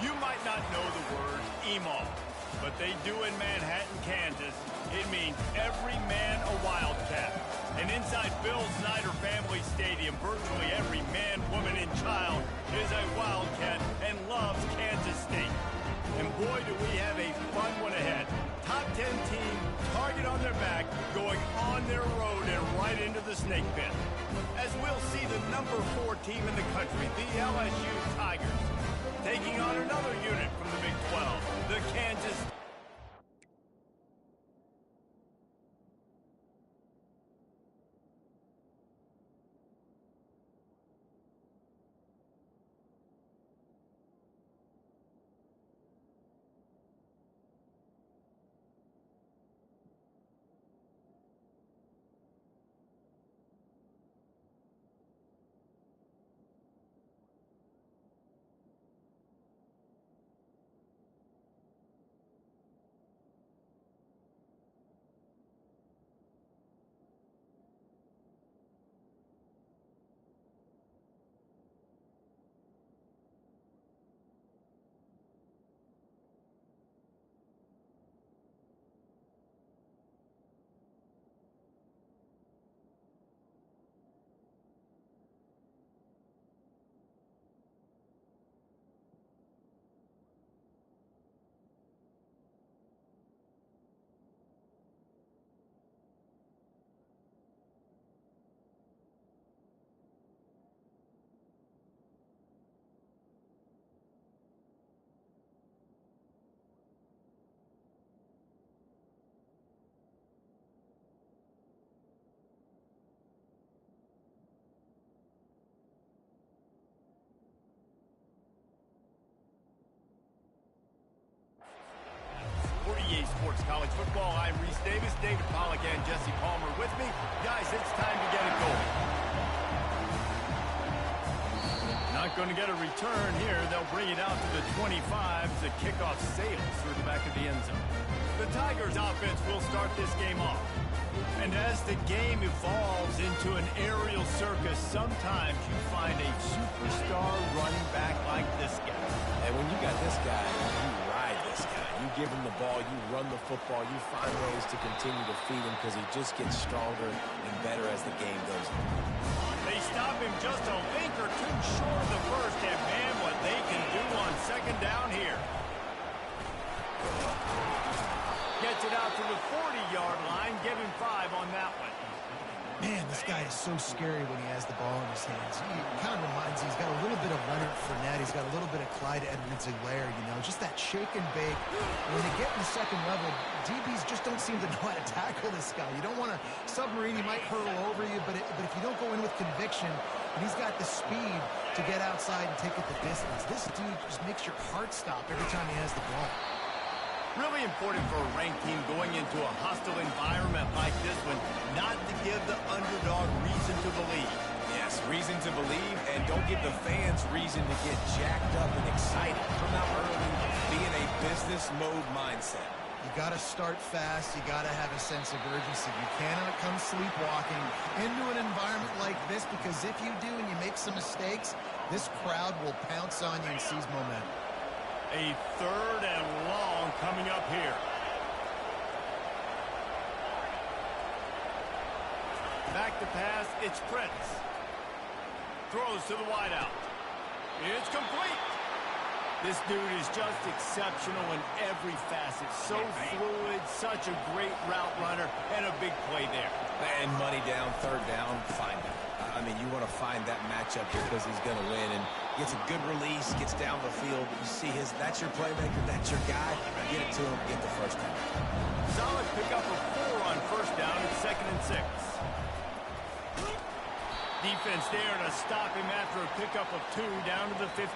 You might not know the word emo, but they do in Manhattan, Kansas. It means every man a Wildcat. And inside Bill Snyder Family Stadium, virtually every man, woman, and child is a Wildcat and loves Kansas State. And boy, do we have a fun one ahead. Top 10 team, target on their back, going on their road and right into the snake pit. As we'll see the number 4 team in the country, the LSU Tigers, taking on another unit from the Big 12, the Kansas. EA Sports College Football. I'm Reese Davis, David Pollack, and Jesse Palmer with me. Guys, it's time to get it going. Not going to get a return here. They'll bring it out to the 25. The kickoff sails through the back of the end zone. The Tigers offense will start this game off. And as the game evolves into an aerial circus, sometimes you find a superstar running back like this guy. And when you got this guy, you ride this guy. You give him the ball, you run the football, you find ways to continue to feed him because he just gets stronger and better as the game goes on. They stop him just a link or two short of the first, and man, what they can do on second down here. Gets it out to the 40-yard line. Give him 5 on that one. Man, this guy is so scary when he has the ball in his hands. He kind of reminds me, he's got a little bit of Leonard Fournette. He's got a little bit of Clyde Edwards-Helaire, you know, just that shake and bake. When they get in the second level, DBs just don't seem to know how to tackle this guy. You don't want to submarine. He might hurtle over you, but if you don't go in with conviction, and he's got the speed to get outside and take it the distance, this dude just makes your heart stop every time he has the ball. Really important for a ranked team going into a hostile environment like this one, not to give the underdog reason to believe. Yes, reason to believe, and don't give the fans reason to get jacked up and excited. Come out early, be in a business mode mindset. You got to start fast. You got to have a sense of urgency. You cannot come sleepwalking into an environment like this, because if you do and you make some mistakes, this crowd will pounce on you and seize momentum. A third and long coming up here. Back to pass, it's Prince. Throws to the wideout. It's complete. This dude is just exceptional in every facet. So fluid, such a great route runner, and a big play there. And money down, third down, find him. I mean, you want to find that matchup because he's going to win, and gets a good release, gets down the field. You see that's your playmaker, that's your guy. Get it to him, get the first down. Solid pickup of 4 on first down and 2nd and 6. Defense there to stop him after a pickup of 2 down to the 15.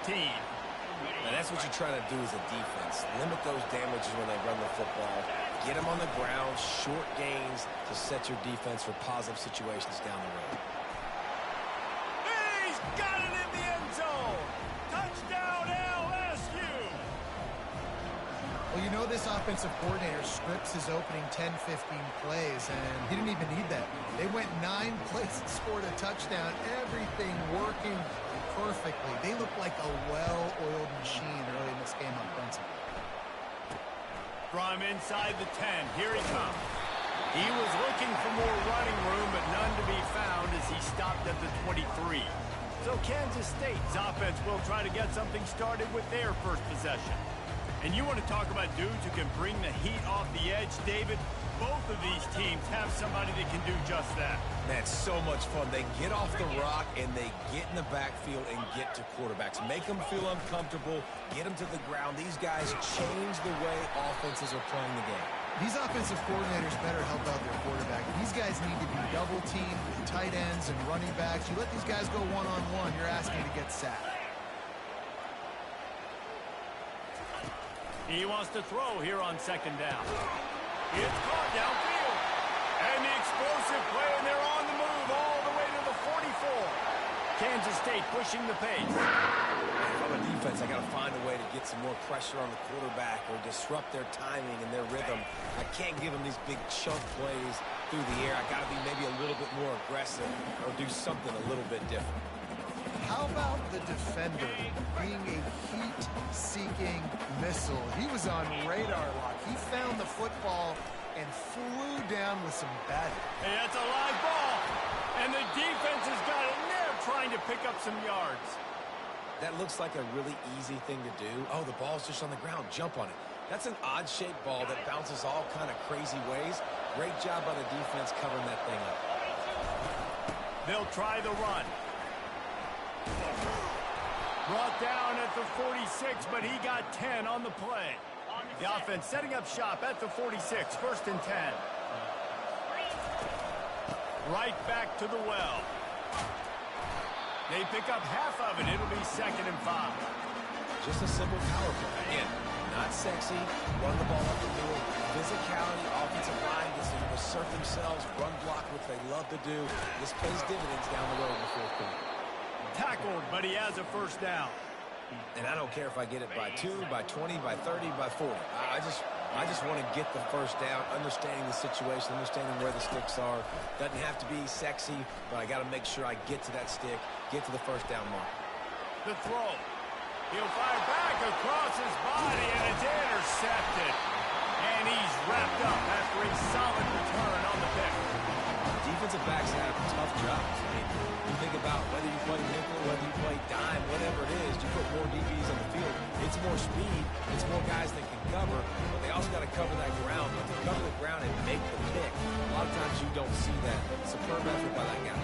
Now that's what you're trying to do as a defense. Limit those damages when they run the football. Get them on the ground, short gains to set your defense for positive situations down the road. He's got it in the end zone. Touchdown LSU. Well, you know, this offensive coordinator scripts his opening 10, 15 plays, and he didn't even need that. They went 9 plays and scored a touchdown. Everything working perfectly. They look like a well-oiled machine early in this game offensively. From inside the 10, here he comes. He was looking for more running room, but none to be found as he stopped at the 23. So Kansas State's offense will try to get something started with their first possession. And you want to talk about dudes who can bring the heat off the edge, David? Both of these teams have somebody that can do just that. Man, it's so much fun. They get off the rock and they get in the backfield and get to quarterbacks. Make them feel uncomfortable, get them to the ground. These guys change the way offenses are playing the game. These offensive coordinators better help out their quarterback. These guys need to be double-teamed with tight ends and running backs. You let these guys go one-on-one, you're asking to get sacked. He wants to throw here on second down. It's caught downfield. And the explosive play, and they're on the move all the way to the 44. Kansas State pushing the pace. If I'm a defense, I got to find a way to get some more pressure on the quarterback or disrupt their timing and their rhythm. I can't give them these big chunk plays through the air. I got to be maybe a little bit more aggressive or do something a little bit different. How about the defender being a heat-seeking missile? He was on radar lock. He found the football and flew down with some batting. Hey, that's a live ball. And the defense has got it in there trying to pick up some yards. That looks like a really easy thing to do. Oh, the ball's just on the ground. Jump on it. That's an odd-shaped ball that bounces all kind of crazy ways. Great job by the defense covering that thing up. They'll try the run. Brought down at the 46, but he got 10 on the play. The offense setting up shop at the 46, first and 10. Right back to the well. They pick up half of it. It'll be second and 5. Just a simple power play. Again, not sexy. Run the ball up the middle. Physicality, offensive line gets to assert themselves, run block, which they love to do. This pays dividends down the road in the fourth quarter. Tackled, but he has a first down. And I don't care if I get it by 2, by 20, by 30, by 40. I just want to get the first down, understanding the situation, understanding where the sticks are. Doesn't have to be sexy, but I got to make sure I get to that stick, get to the first down mark. The throw. He'll fire back across his body, and it's intercepted. And he's wrapped up after a solid return on the pick. Defensive backs have tough jobs. I mean, you think about whether you play nickel, whether you play dime, whatever it is, you put more DBs on the field. It's more speed. It's more guys that can cover, but they also got to cover that ground. But to cover the ground and make the pick, a lot of times you don't see that. Superb effort by that guy.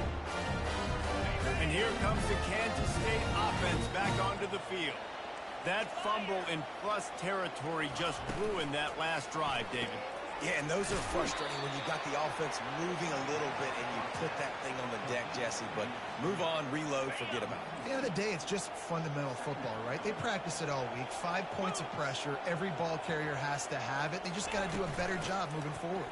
And here comes the Kansas State offense back onto the field. That fumble in plus territory just ruined that last drive, David. Yeah, and those are frustrating when you got the offense moving a little bit and you put that thing on the deck, Jesse. But move on, reload, forget about it. At the end of the day, it's just fundamental football, right? They practice it all week. 5 points of pressure. Every ball carrier has to have it. They just got to do a better job moving forward.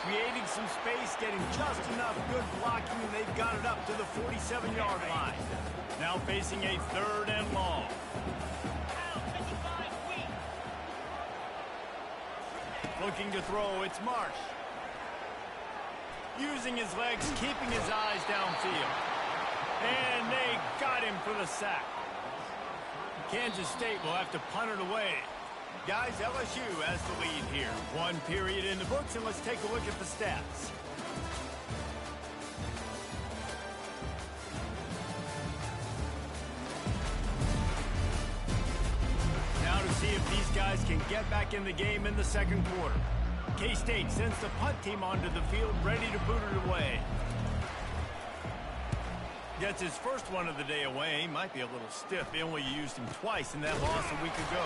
Creating some space, getting just enough good blocking, and they've got it up to the 47-yard line. Now facing a third and long. Looking to throw, it's Marsh. Using his legs, keeping his eyes downfield. And they got him for the sack. Kansas State will have to punt it away. Guys, LSU has the lead here. 1 period in the books, and let's take a look at the stats. Now to see if these guys can get back in the game in the second quarter. K-State sends the punt team onto the field, ready to boot it away. Gets his first one of the day away. Might be a little stiff. They only used him twice in that loss a week ago.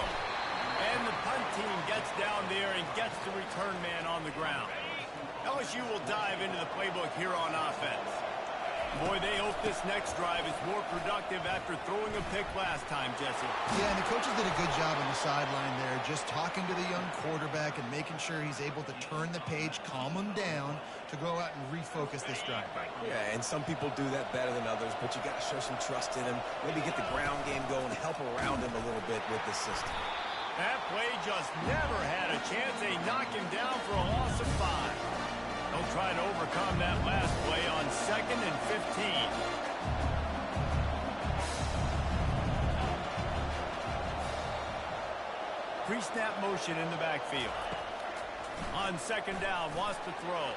And the punt team gets down there and gets the return man on the ground. LSU will dive into the playbook here on offense. Boy, they hope this next drive is more productive after throwing a pick last time, Jesse. Yeah, and the coaches did a good job on the sideline there, just talking to the young quarterback and making sure he's able to turn the page, calm him down to go out and refocus this drive. Yeah, and some people do that better than others, but you got to show some trust in him. Maybe get the ground game going, help around him a little bit with this system. That play just never had a chance. They knock him down for a loss of 5. They'll try to overcome that last play on 2nd and 15. Pre-snap motion in the backfield. On second down, wants to throw.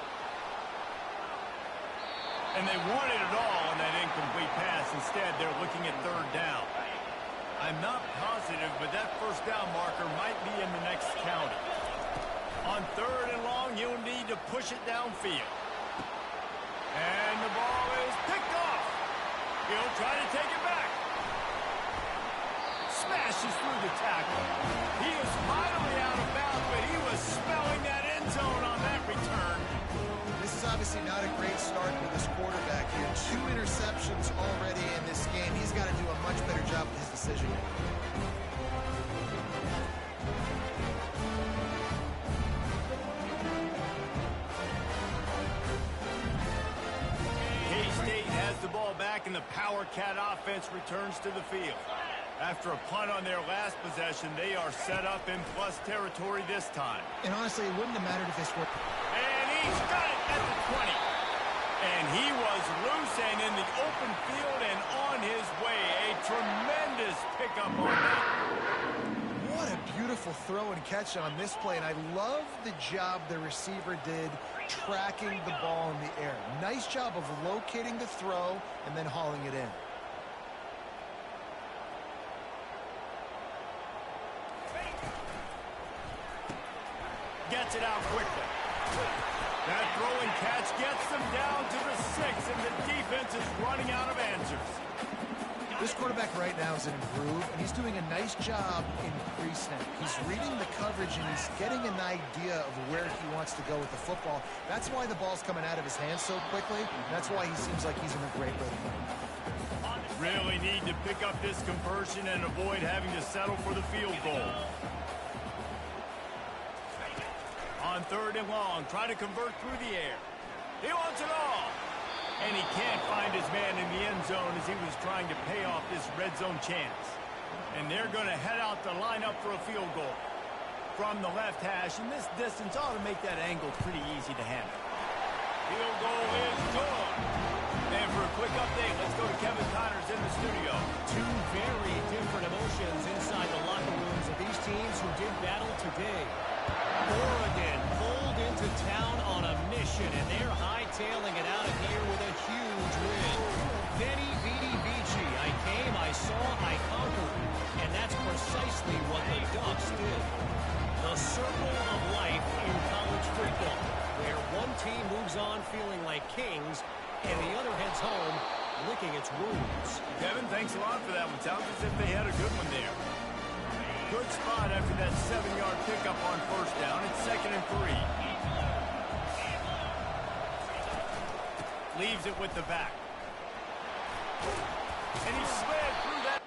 And they wanted it all on that incomplete pass. Instead, they're looking at third down. I'm not positive, but that first down marker might be in the next county. On third and long, you'll need to push it downfield. And the ball is picked off. He'll try to take it back. Smashes through the tackle. He is finally out of bounds, but he was smelling that end zone on that return. This is obviously not a great start with this quarterback here. 2 interceptions already in this game. He's got to do a much better job with his decision making. K-State has the ball back, and the Power Cat offense returns to the field. After a punt on their last possession, they are set up in plus territory this time. And honestly, it wouldn't have mattered if they scored. And he's got it at the 20. And he was loose and in the open field and on his way. A tremendous pickup on that. What a beautiful throw and catch on this play. And I love the job the receiver did tracking the ball in the air. Nice job of locating the throw and then hauling it in. Gets it out quickly. That throw and catch gets them down to the 6, and the defense is running out of answers. This quarterback right now is in a groove, and he's doing a nice job in pre-snap. He's reading the coverage, and he's getting an idea of where he wants to go with the football. That's why the ball's coming out of his hands so quickly. That's why he seems like he's in a great rhythm. Really need to pick up this conversion and avoid having to settle for the field goal. On third and long, try to convert through the air. He wants it all. And he can't find his man in the end zone as he was trying to pay off this red zone chance. And they're going to head out to line up for a field goal. From the left hash, and this distance ought to make that angle pretty easy to handle. Field goal is good. And for a quick update, let's go to Kevin Connors in the studio. Two very different emotions inside the locker rooms of these teams who did battle today. Oregon pulled into town on a mission, and they're hightailing it out of here with a huge win. Veni, vidi, vici. I came, I saw, I conquered. And that's precisely what the Ducks did. The circle of life in college football, where one team moves on feeling like kings, and the other heads home licking its wounds. Kevin, thanks a lot for that one. Sounds as if they had a good one there. Good spot after that 7-yard pickup on first down. It's 2nd and 3. Leaves it with the back. And he slid through that.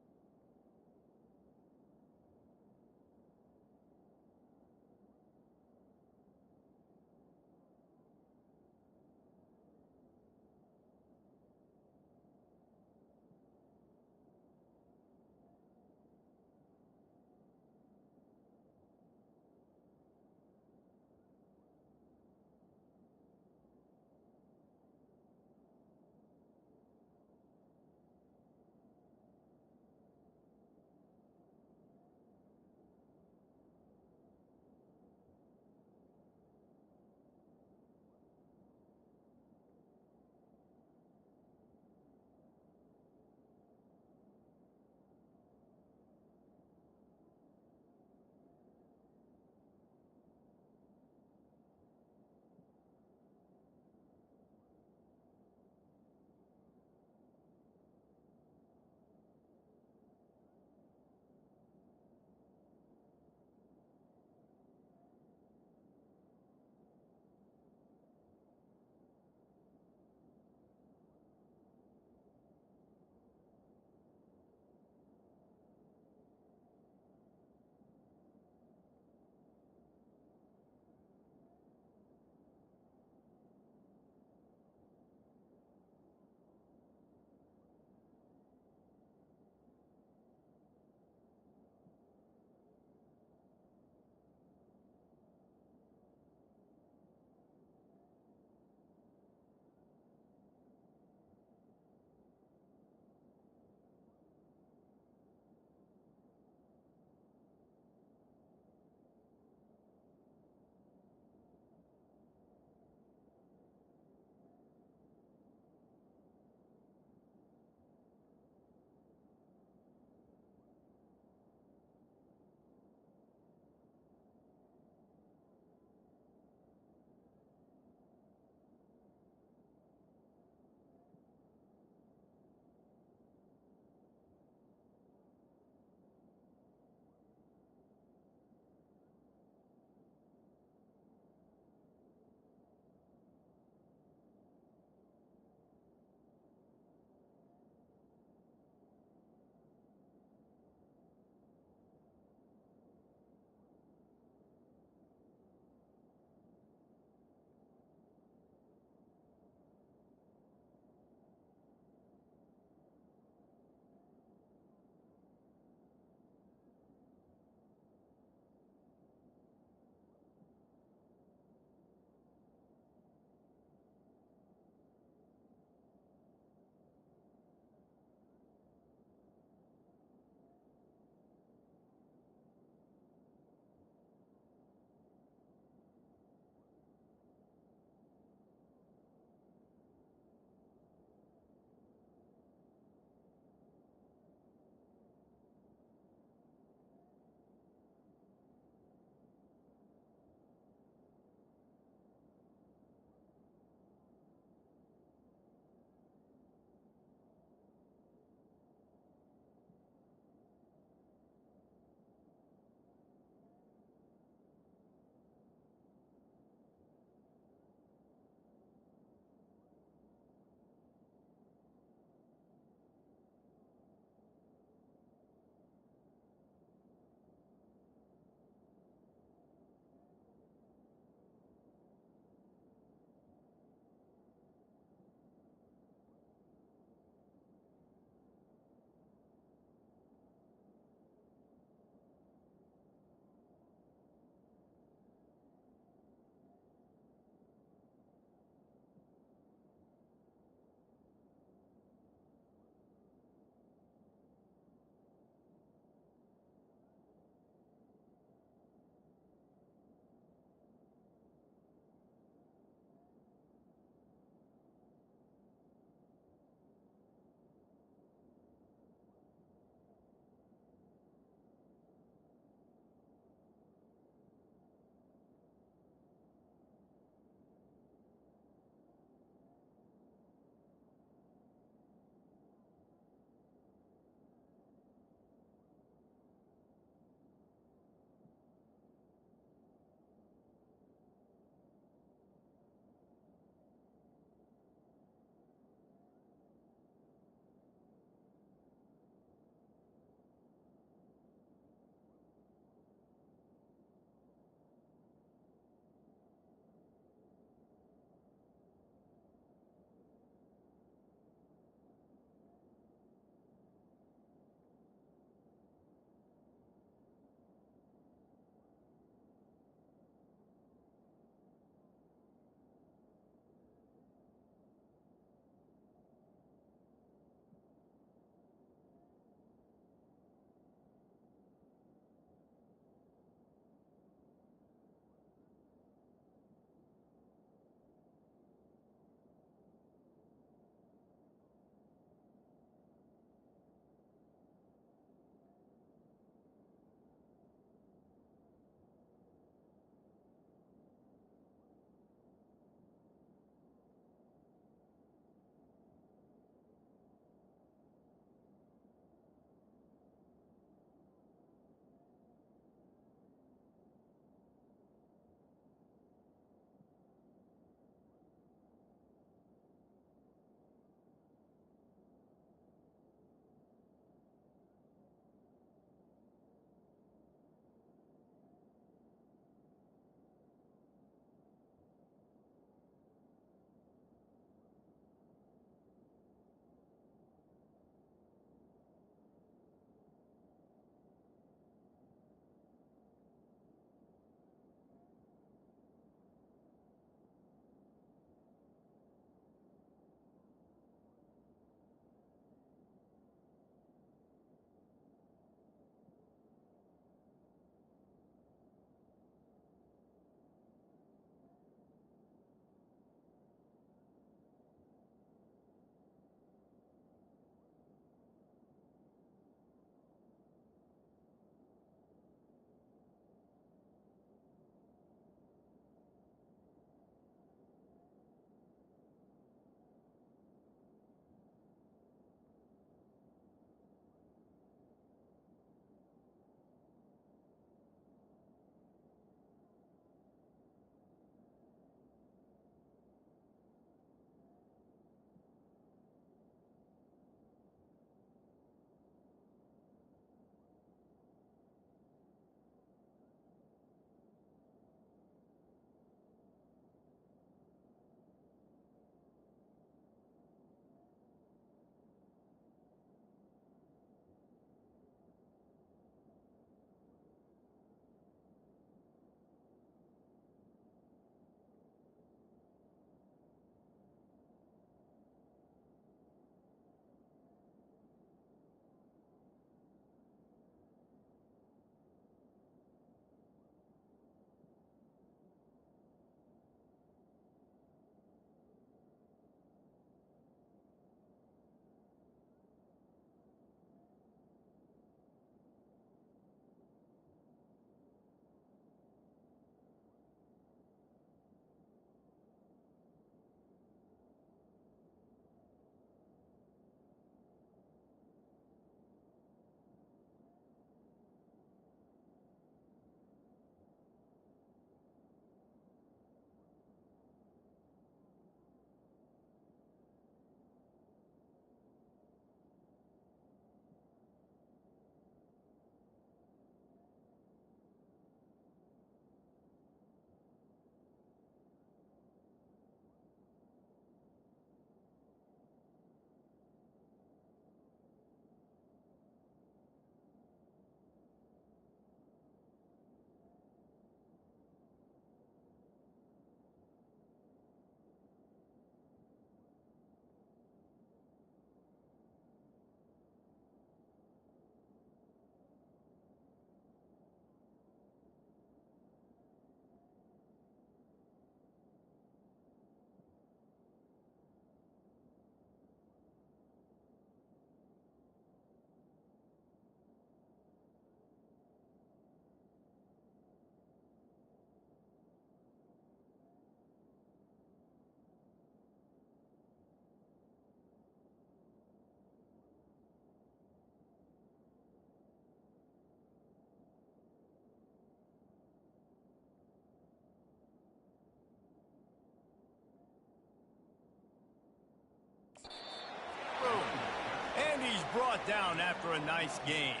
brought down after a nice game.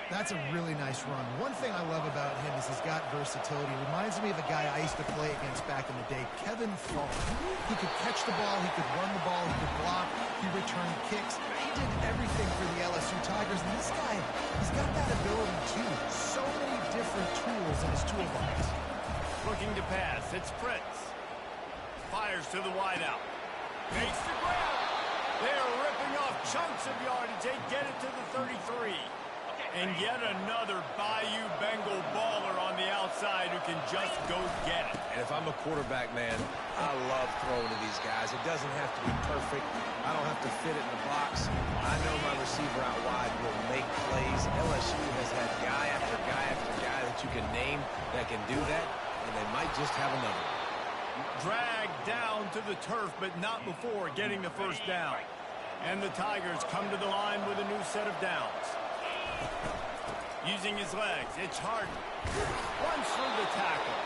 That's a really nice run. One thing I love about him is he's got versatility. He reminds me of a guy I used to play against back in the day, Kevin Falk. He could catch the ball, he could run the ball, he could block, he returned kicks. He did everything for the LSU Tigers, and this guy, he's got that ability too. So many different tools in his toolbox. Looking to pass, it's Fritz. Fires to the wideout. Makes the grab. They're ripping off chunks of yardage. They get it to the 33. And yet another Bayou Bengal baller on the outside who can just go get it. And if I'm a quarterback, man, I love throwing to these guys. It doesn't have to be perfect. I don't have to fit it in the box. I know my receiver out wide will make plays. LSU has had guy after guy after guy that you can name that can do that, and they might just have another. Dragged down to the turf, but not before getting the first down. And the Tigers come to the line with a new set of downs. Using his legs, it's Harden. Runs through the tackle.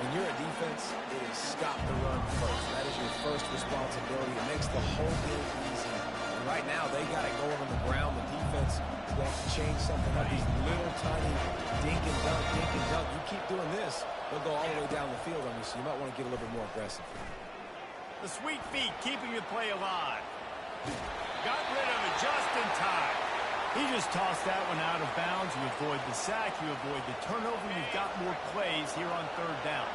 When you're a defense, it is stop the run first. That is your first responsibility. It makes the whole game easy. And right now, they got it going on the ground. The defense is going to have to change something up. These little tiny dink and dunk, dink and dunk. You keep doing this, they'll go all the way down the field on you, so you might want to get a little bit more aggressive. The sweet feet keeping the play alive. Got rid of it just in time. He just tossed that one out of bounds. You avoid the sack, you avoid the turnover. You've got more plays here on third down.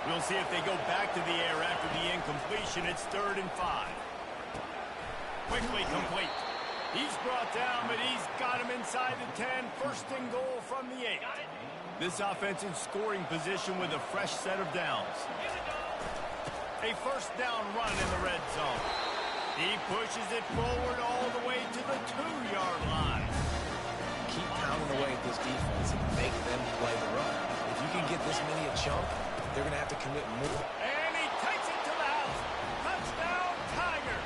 We'll see if they go back to the air after the incompletion. It's 3rd and 5. Quickly complete. He's brought down, but he's got him inside the 10. First and goal from the 8. This offense in scoring position with a fresh set of downs. A first down run in the red zone. He pushes it forward all the way to the 2-yard line. Keep pounding away at this defense and make them play the run. If you can get this many a chunk, they're going to have to commit more. And he takes it to the house. Touchdown, Tiger.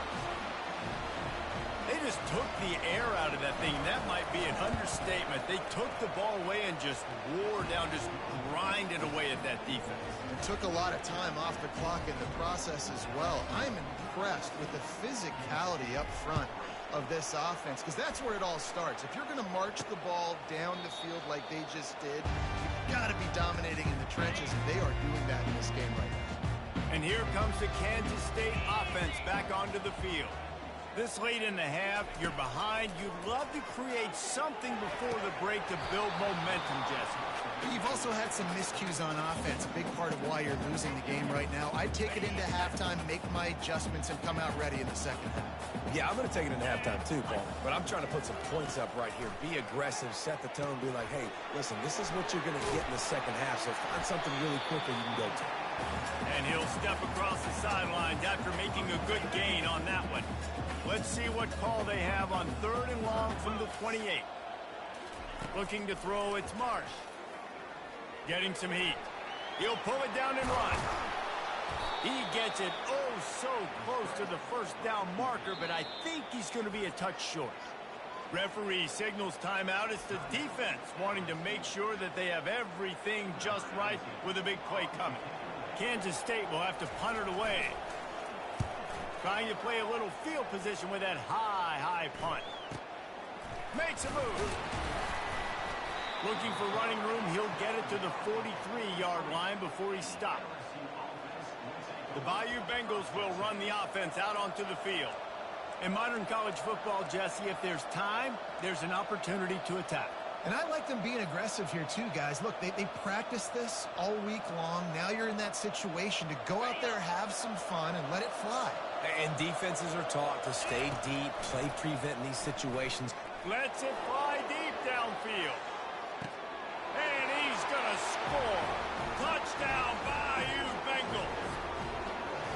They just took the air out of that thing. That might be an understatement. They took the ball away and just wore down, just grinded away at that defense. It took a lot of time off the clock in the process as well. I'm impressed with the physicality up front of this offense, because that's where it all starts. If you're going to march the ball down the field like they just did, you've got to be dominating in the trenches, and they are doing that in this game right now. And here comes the Kansas State offense back onto the field. This late in the half, you're behind. You'd love to create something before the break to build momentum, Jesse. You've also had some miscues on offense, a big part of why you're losing the game right now. I'd take it into halftime, make my adjustments, and come out ready in the second half. Yeah, I'm going to take it into halftime too, Paul. But I'm trying to put some points up right here. Be aggressive, set the tone, be like, hey, listen, this is what you're going to get in the second half, so find something really quickly you can go to. And he'll step across the sidelines after making a good gain on that one. Let's see what call they have on 3rd and long from the 28. Looking to throw, it's Marsh. Getting some heat. He'll pull it down and run. He gets it oh so close to the first down marker, but I think he's going to be a touch short. Referee signals timeout. It's the defense wanting to make sure that they have everything just right with a big play coming. Kansas State will have to punt it away. Trying to play a little field position with that high punt. Makes a move. Looking for running room. He'll get it to the 43-yard line before he stops. The Bayou Bengals will run the offense out onto the field. In modern college football, Jesse, if there's time, there's an opportunity to attack. And I like them being aggressive here too, guys. Look, they practiced this all week long. Now you're in that situation to go out there, have some fun, and let it fly. And defenses are taught to stay deep, play prevent in these situations. Lets it fly deep downfield. And he's going to score. Touchdown, Bayou Bengals.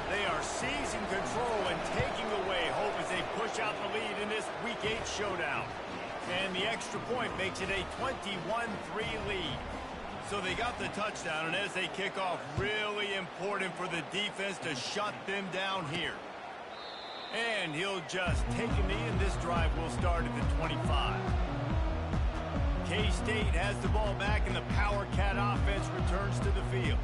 They are seizing control and taking away hope as they push out the lead in this Week 8 showdown. And the extra point makes it a 21-3 lead. So they got the touchdown, and as they kick off, really important for the defense to shut them down here. And he'll just take a knee, and this drive will start at the 25. K-State has the ball back, and the Power Cat offense returns to the field.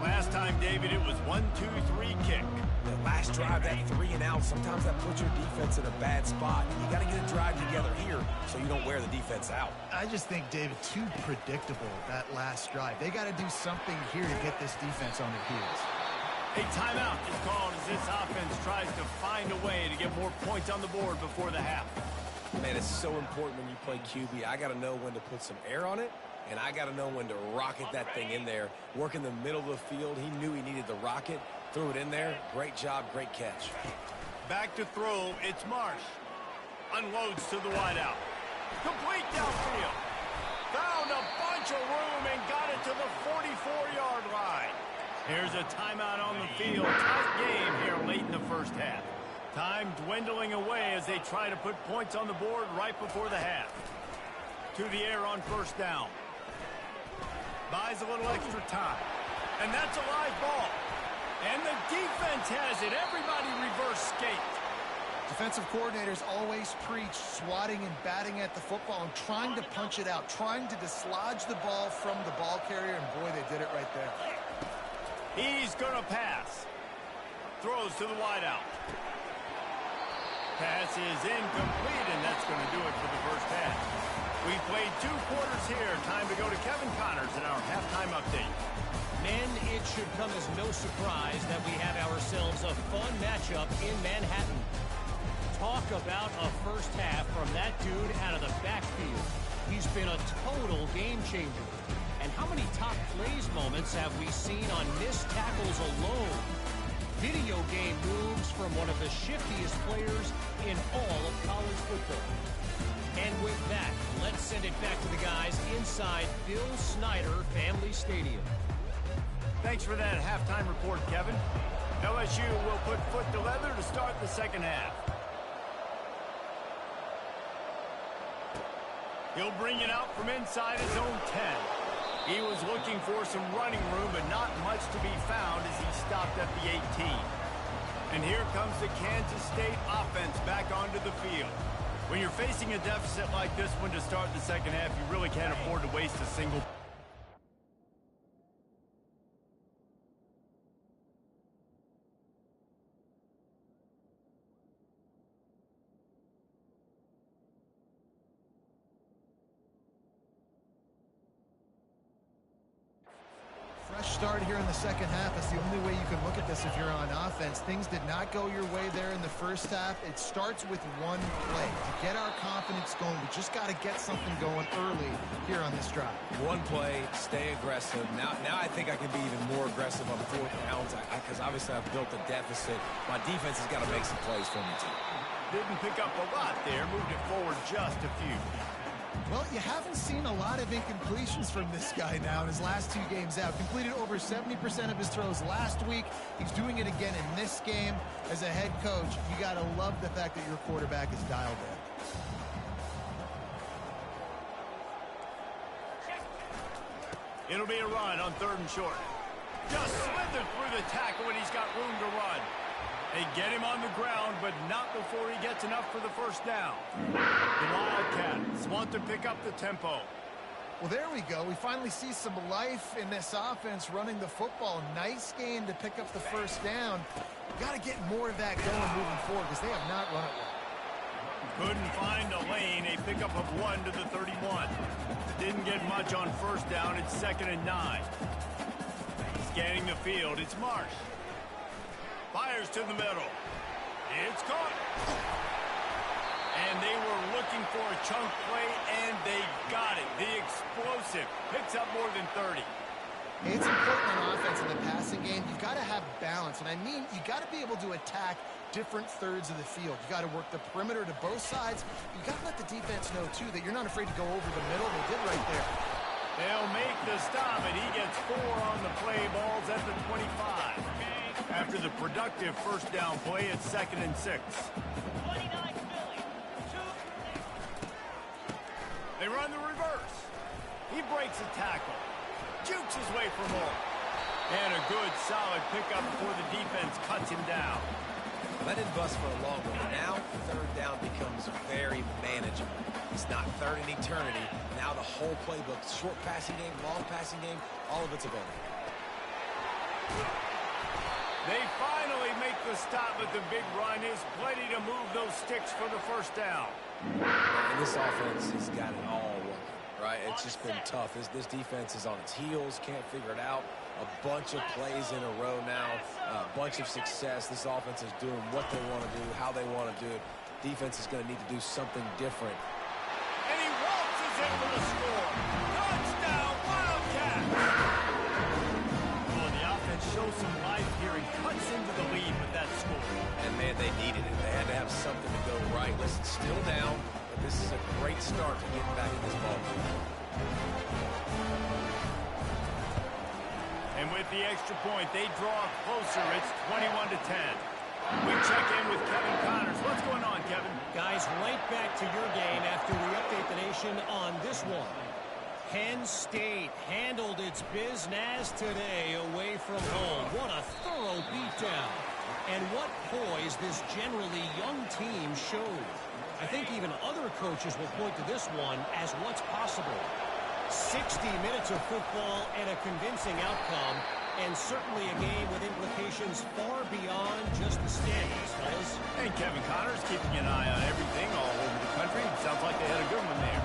Last time, David, it was 1-2-3 kick. The last drive, that 3 and out, sometimes that puts your defense in a bad spot. You got to get a drive together here so you don't wear the defense out. I just think, David, too predictable, that last drive. They got to do something here to get this defense on their heels. A timeout is called as this offense tries to find a way to get more points on the board before the half. Man, it's so important when you play QB. I got to know when to put some air on it, and I got to know when to rocket that thing in there. Work in the middle of the field. He knew he needed the rocket. Threw it in there. Great job, great catch. Back to throw, it's Marsh. Unloads to the wideout. Complete downfield. Found a bunch of room and got it to the 44-yard line. Here's a timeout on the field. Tight game here late in the first half. Time dwindling away as they try to put points on the board right before the half. To the air on first down. Buys a little extra time. And that's a live ball. And the defense has it. Everybody reverse skate. Defensive coordinators always preach swatting and batting at the football and trying to punch it out, trying to dislodge the ball from the ball carrier, and boy, they did it right there. He's going to pass. Throws to the wideout. Pass is incomplete, and that's going to do it for the first half. We've played 2 quarters here. Time to go to Kevin Connors in our halftime update. Men, it should come as no surprise that we have ourselves a fun matchup in Manhattan. Talk about a first half from that dude out of the backfield. He's been a total game changer. And how many top plays moments have we seen on missed tackles alone? Video game moves from one of the shiftiest players in all of college football. And with that, let's send it back to the guys inside Bill Snyder Family Stadium. Thanks for that halftime report, Kevin. LSU will put foot to leather to start the second half. He'll bring it out from inside his own 10. He was looking for some running room, but not much to be found as he stopped at the 18. And here comes the Kansas State offense back onto the field. When you're facing a deficit like this one to start the second half, you really can't afford to waste a single. Fresh start here in the second half. That's the only way you can look at this if you're on offense. Things did not go your way there in the first half. It starts with one play. To get our confidence going, we just got to get something going early here on this drive. One play, stay aggressive. Now I think I can be even more aggressive on 4th downs because obviously I've built a deficit. My defense has got to make some plays for me too. Didn't pick up a lot there. Moved it forward just a few. Well, you haven't seen a lot of incompletions from this guy now in his last 2 games out. Completed over 70% of his throws last week. He's doing it again in this game. As a head coach, you got to love the fact that your quarterback is dialed in. It'll be a run on 3rd and short. Just slithered through the tackle when he's got room to run. They get him on the ground, but not before he gets enough for the first down. The Wildcats want to pick up the tempo. Well, there we go. We finally see some life in this offense running the football. Nice game to pick up the first down. Got to get more of that going moving forward because they have not run it well. Couldn't find a lane. A pickup of 1 to the 31. Didn't get much on first down. It's 2nd and 9. Scanning the field, it's Marsh. Fires to the middle. It's caught. And they were looking for a chunk play, and they got it. The explosive picks up more than 30. It's important on offense in the passing game. You've got to have balance. And I mean, you got to be able to attack different thirds of the field. You got to work the perimeter to both sides. You got to let the defense know, too, that you're not afraid to go over the middle. They did right there. They'll make the stop, and he gets 4 on the play. Ball's at the 25. After the productive first down play, it's 2nd and 6. They run the reverse. He breaks a tackle. Jukes his way for more. And a good, solid pickup before the defense cuts him down. That didn't bust for a long one. Now, 3rd down becomes very manageable. It's not 3rd and eternity. Now the whole playbook, short passing game, long passing game, all of it's available. They finally make the stop, but the big run is plenty to move those sticks for the first down. And this offense has got it all working, right? It's just been tough. This defense is on its heels, can't figure it out. A bunch of plays in a row now, a bunch of success. This offense is doing what they want to do, how they want to do it. Defense is going to need to do something different. And he waltzes in for the score. Touchdown, Wildcat! Well, the offense shows some life here and cuts into the lead with that score. And, man, they needed it. They had to have something to go right. Listen, still down, but this is a great start to getting back in this ballgame. And with the extra point, they draw closer. It's 21-10. We check in with Kevin Connors. What's going on, Kevin? Guys, right back to your game after we update the nation on this one. Penn State handled its business today away from home. What a thorough beatdown. And what poise this generally young team showed. I think even other coaches will point to this one as what's possible. 60 minutes of football and a convincing outcome, and certainly a game with implications far beyond just the standings, fellas. And Kevin Connors keeping an eye on everything all over the country. Sounds like they had a good one there.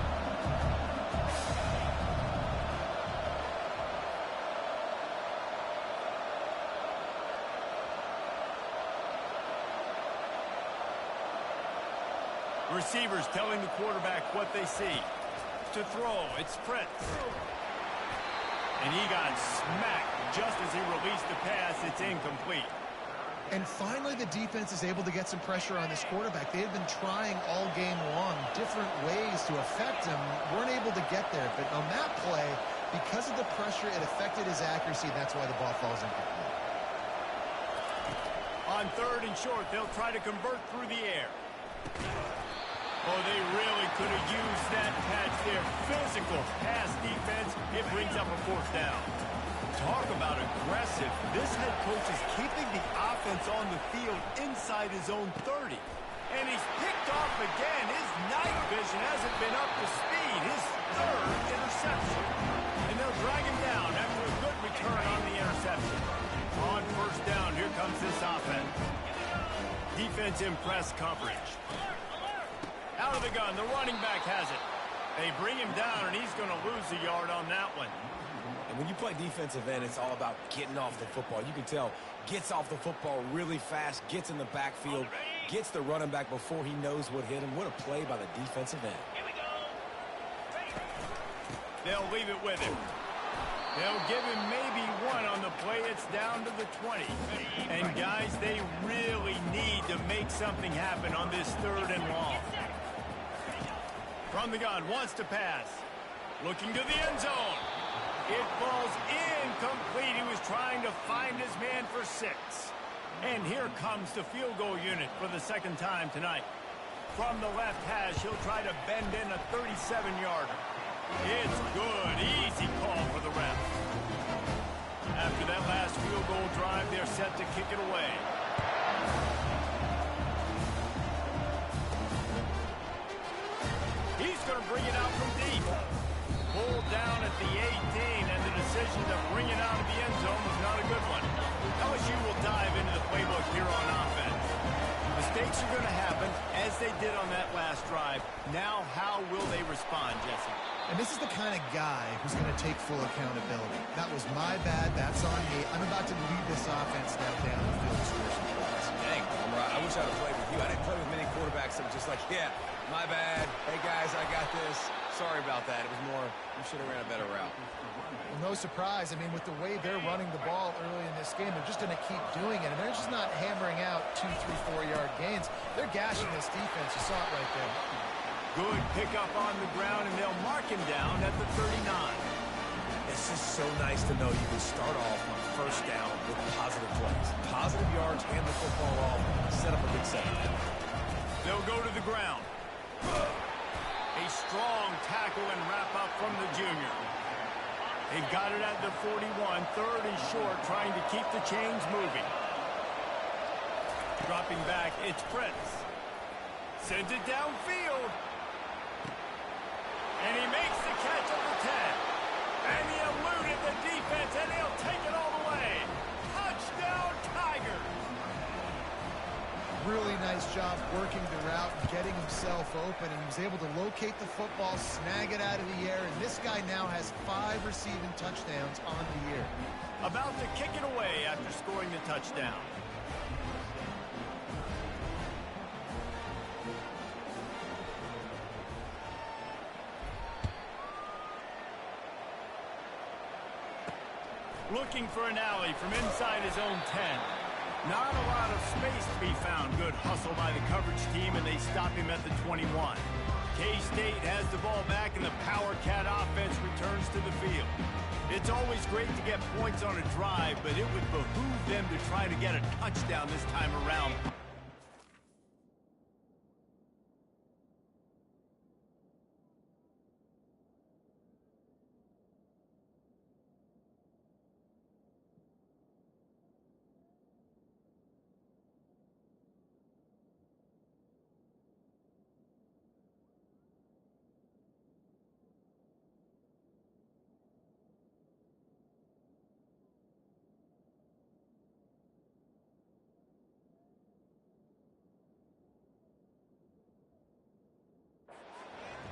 Receivers telling the quarterback what they see. To throw, it's Prince. And he got smacked just as he released the pass. It's incomplete. And finally, the defense is able to get some pressure on this quarterback. They had been trying all game long different ways to affect him. Weren't able to get there. But on that play, because of the pressure, it affected his accuracy. That's why the ball falls incomplete. On 3rd and short, they'll try to convert through the air. Oh, they really could have used that catch there. Physical pass defense. It brings up a 4th down. Talk about aggressive. This head coach is keeping the offense on the field inside his own 30. And he's picked off again. His night vision hasn't been up to speed. His 3rd interception. And they'll drag him down after a good return on the interception. On 1st down, here comes this offense. Defense in press coverage. Out of the gun, the running back has it. They bring him down, and he's going to lose a yard on that one. And when you play defensive end, it's all about getting off the football. You can tell, gets off the football really fast, gets in the backfield, gets the running back before he knows what hit him. What a play by the defensive end. They'll leave it with him. They'll give him maybe one on the play. It's down to the 20. And, guys, they really need to make something happen on this 3rd and long. From the gun, wants to pass. Looking to the end zone. It falls incomplete. He was trying to find his man for 6. And here comes the field goal unit for the 2nd time tonight. From the left hash, he'll try to bend in a 37-yarder. It's good. Easy call for the ref. After that last field goal drive, they're set to kick it away. He's going to bring it out from deep. Pulled down at the 18, and the decision to bring it out of the end zone was not a good one. LSU will dive into the playbook here on offense. Mistakes are going to happen, as they did on that last drive. Now, how will they respond, Jesse? And this is the kind of guy who's going to take full accountability. That was my bad. That's on me. I'm about to lead this offense now down the field to score some points. Dang, I wish I would have played with you. I didn't play with many quarterbacks that were just like, yeah, my bad. Hey, guys, I got this. Sorry about that. It was more, you should have ran a better route. Well, no surprise. I mean, with the way they're running the ball early in this game, they're just going to keep doing it. And they're just not hammering out 2, 3, 4-yard gains. They're gashing this defense. You saw it right there. Good pickup on the ground, and they'll mark him down at the 39. It's just so nice to know you can start off on 1st down with positive plays. Positive yards, hand the football off, set up a good second down. They'll go to the ground. A strong tackle and wrap up from the junior. They've got it at the 41, 3rd and short, trying to keep the chains moving. Dropping back, it's Prince. Sends it downfield. And he makes the catch at the 10. And he eluded the defense, and he'll take it all the way. Touchdown, Tigers! really nice job working the route and getting himself open, and he was able to locate the football, snag it out of the air, and this guy now has 5 receiving touchdowns on the year. About to kick it away after scoring the touchdown. Looking for an alley from inside his own 10. Not a lot of space to be found. Good hustle by the coverage team, and they stop him at the 21. K-State has the ball back, and the Power Cat offense returns to the field. It's always great to get points on a drive, but it would behoove them to try to get a touchdown this time around.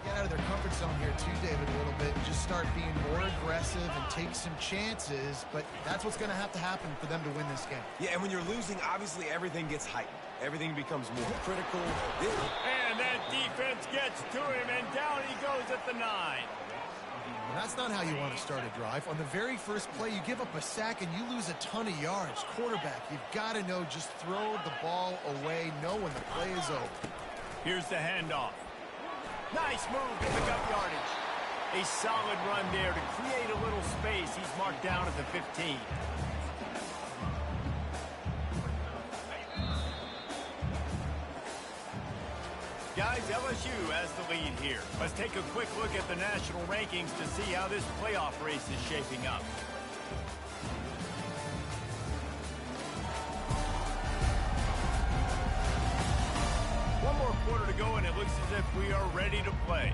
Get out of their comfort zone here too, David, a little bit, and just start being more aggressive and take some chances, but that's what's going to have to happen for them to win this game. Yeah, and when you're losing, obviously everything gets heightened. Everything becomes more critical. And that defense gets to him, and down he goes at the 9. And that's not how you want to start a drive. On the very first play, you give up a sack and you lose a ton of yards. Quarterback, you've got to know, just throw the ball away, know when the play is over. Here's the handoff. Nice move to pick up yardage. A solid run there to create a little space. He's marked down at the 15. Guys, LSU has the lead here. Let's take a quick look at the national rankings to see how this playoff race is shaping up. One more quarter to go, and it looks as if we are ready to play.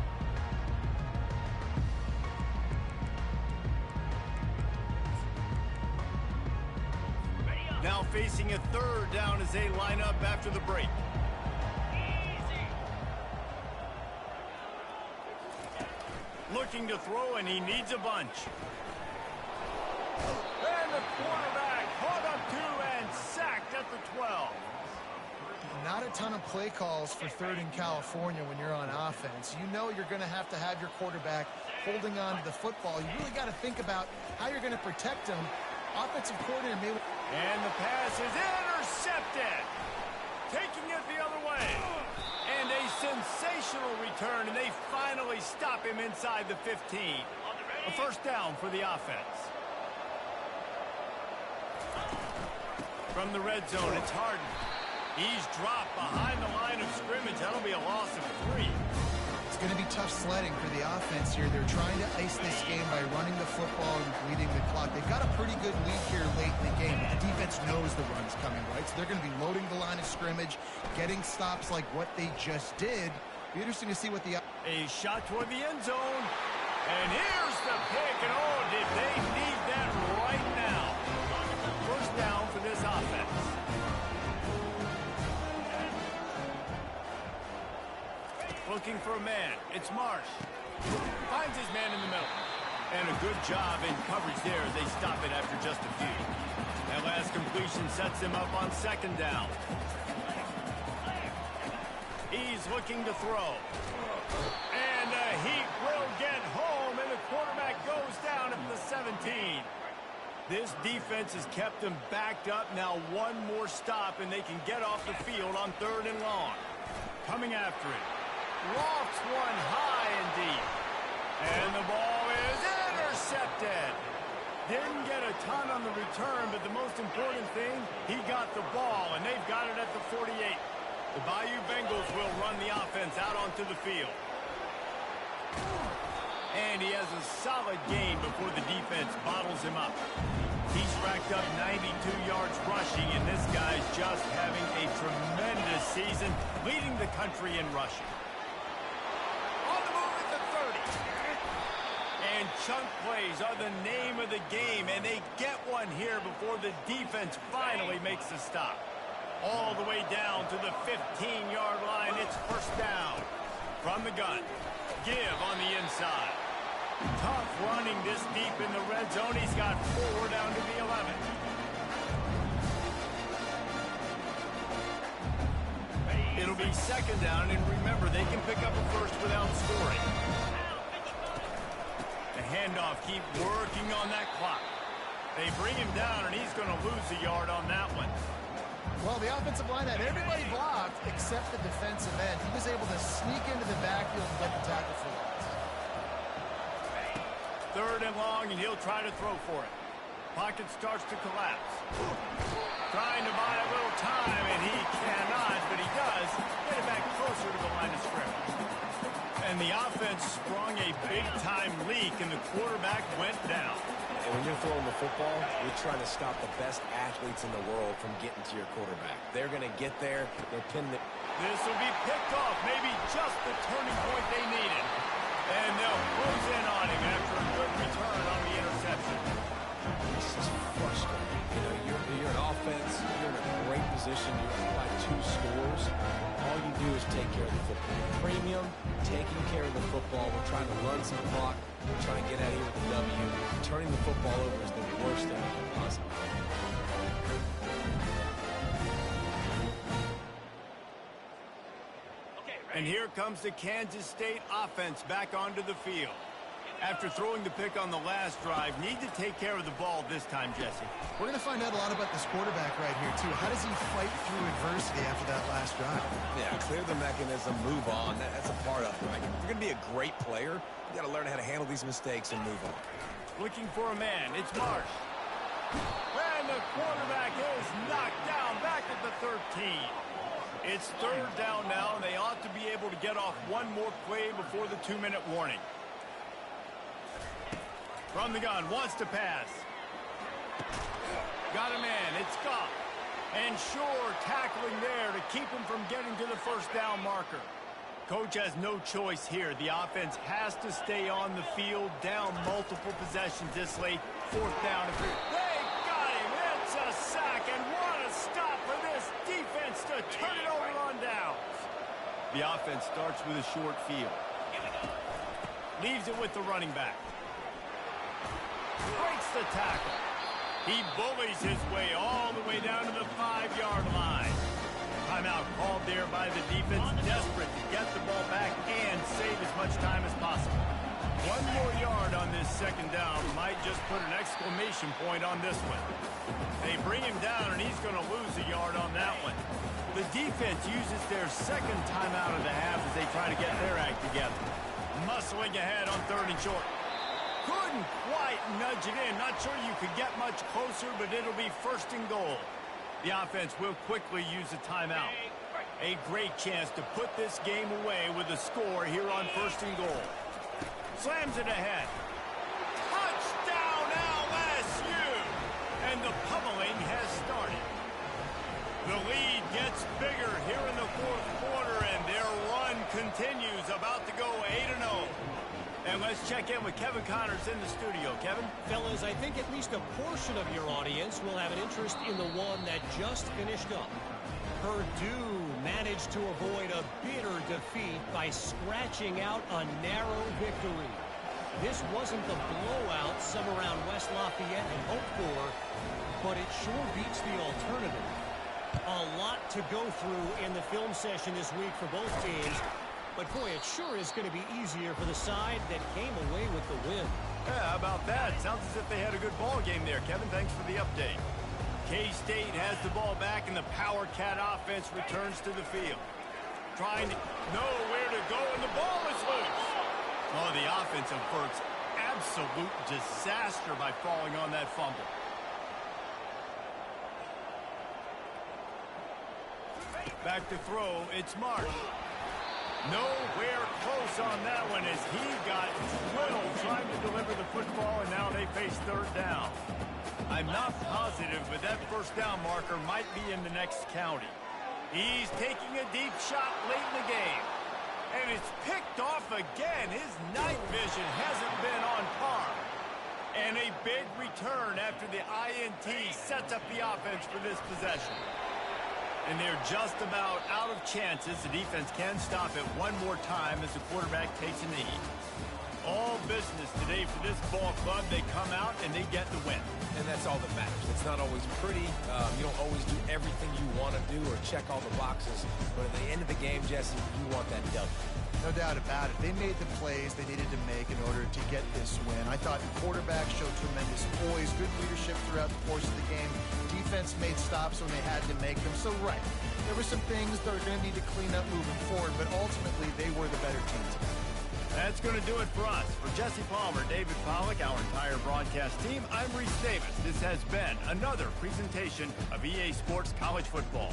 Now facing a third down as they line up after the break. Looking to throw, and he needs a bunch. And the quarterback caught up 2 and sacked at the 12. Not a ton of play calls for third in California when you're on offense. You know you're going to have your quarterback holding on to the football. You really got to think about how you're going to protect him. Offensive coordinator may... And the pass is intercepted. Taking it the other way. And a sensational return, and they finally stop him inside the 15. A first down for the offense. From the red zone, it's Harden. He's dropped behind the line of scrimmage. That'll be a loss of 3. It's going to be tough sledding for the offense here. They're trying to ice this game by running the football and bleeding the clock. They've got a pretty good lead here late in the game, but the defense knows the run's coming, right? So they're going to be loading the line of scrimmage, getting stops like what they just did. Be interesting to see what the... A shot toward the end zone. And here's the pick. And oh, did they need that right now? First down for this offense. Looking for a man. It's Marsh. Finds his man in the middle. And a good job in coverage there as they stop it after just a few. That last completion sets him up on second down. He's looking to throw. And the Heat will get home, and the quarterback goes down at the 17. This defense has kept them backed up. Now one more stop, and they can get off the field on 3rd and long. Coming after it. Lofts one high and deep. And the ball is intercepted. Didn't get a ton on the return, but the most important thing, he got the ball, and they've got it at the 48. The Bayou Bengals will run the offense out onto the field. And he has a solid game before the defense bottles him up. He's racked up 92 yards rushing, and this guy's just having a tremendous season, leading the country in rushing. On the move at the 30. And chunk plays are the name of the game, and they get one here before the defense finally makes the stop. all the way down to the 15-yard line. It's first down from the gun. Give on the inside. Tough running this deep in the red zone. He's got 4 down to the 11. It'll be second down, and remember, they can pick up a first without scoring. The handoff, keep working on that clock. They bring him down, and he's going to lose a yard on that one. Well, the offensive line had everybody blocked except the defensive end. He was able to sneak into the backfield and get the tackle for loss. Third and long, and he'll try to throw for it. Pocket starts to collapse. Trying to buy a little time, and he cannot, but he does get it back closer to the line of scrimmage. And the offense sprung a big-time leak, and the quarterback went down. And when you're throwing the football, you're trying to stop the best athletes in the world from getting to your quarterback. They're going to get there. They'll pin the... This will be picked off, maybe just the turning point they needed. And they'll close in on him after a good return on the interception. This is frustrating. You know, you're an offense. You're in a great position. You're up by 2 scores. All you do is take care of the football. Premium, taking care of the football. We're trying to run some clock. We're trying to get out of here with the W. Turning the football over is the worst thing possible. And here comes the Kansas State offense back onto the field. After throwing the pick on the last drive, need to take care of the ball this time, Jesse. We're going to find out a lot about this quarterback right here, too. How does he fight through adversity after that last drive? Yeah, clear the mechanism, move on. That's a part of it, right? If you're going to be a great player, you got to learn how to handle these mistakes and move on. Looking for a man. It's Marsh. And the quarterback is knocked down back at the 13. It's third down now, and they ought to be able to get off one more play before the 2-minute warning. From the gun, wants to pass. Got a man, it's Goff. And Shore tackling there to keep him from getting to the first down marker. Coach has no choice here. The offense has to stay on the field, down multiple possessions this late. Fourth down. They got him. It's a sack, and what a stop for this defense to turn it over on downs. The offense starts with a short field. Leaves it with the running back. Breaks the tackle. He bullies his way all the way down to the 5-yard line. Timeout called there by the defense, desperate to get the ball back and save as much time as possible. One more yard on this second down might just put an exclamation point on this one. They bring him down, and he's going to lose a yard on that one. The defense uses their second timeout of the half as they try to get their act together. Muscling ahead on third and short. Couldn't quite nudge it in. Not sure you could get much closer, but it'll be first and goal. The offense will quickly use a timeout. A great chance to put this game away with a score here on first and goal. Slams it ahead. Touchdown LSU! And the pummeling has started. The lead gets bigger here in the fourth quarter, and their run continues, about to go 8-0. And let's check in with Kevin Connors in the studio. Kevin? Fellas, I think at least a portion of your audience will have an interest in the one that just finished up. Purdue managed to avoid a bitter defeat by scratching out a narrow victory. This wasn't the blowout some around West Lafayette had hoped for, but it sure beats the alternative. A lot to go through in the film session this week for both teams. But, boy, it sure is going to be easier for the side that came away with the win. Yeah, how about that? Sounds as if they had a good ball game there, Kevin. Thanks for the update. K-State has the ball back, and the Power Cat offense returns to the field. Trying to know where to go, and the ball is loose. Oh, the offense averts absolute disaster by falling on that fumble. Back to throw, it's Marsh. Nowhere close on that one as he got Swindle trying to deliver the football, and now they face third down. I'm not positive, but that first down marker might be in the next county. He's taking a deep shot late in the game. And it's picked off again. His night vision hasn't been on par. And a big return after the INT sets up the offense for this possession. And they're just about out of chances. The defense can stop it one more time as the quarterback takes a knee. All business today for this ball club. They come out and they get the win. And that's all that matters. It's not always pretty. You don't always do everything you want to do or check all the boxes. But at the end of the game, Jesse, you want that W. No doubt about it. They made the plays they needed to make in order to get this win. I thought the quarterback showed tremendous poise, good leadership throughout the course of the game. Defense made stops when they had to make them. So, right, there were some things they're going to need to clean up moving forward, but ultimately they were the better team today. That's going to do it for us. For Jesse Palmer, David Pollack, our entire broadcast team, I'm Reese Davis. This has been another presentation of EA Sports College Football.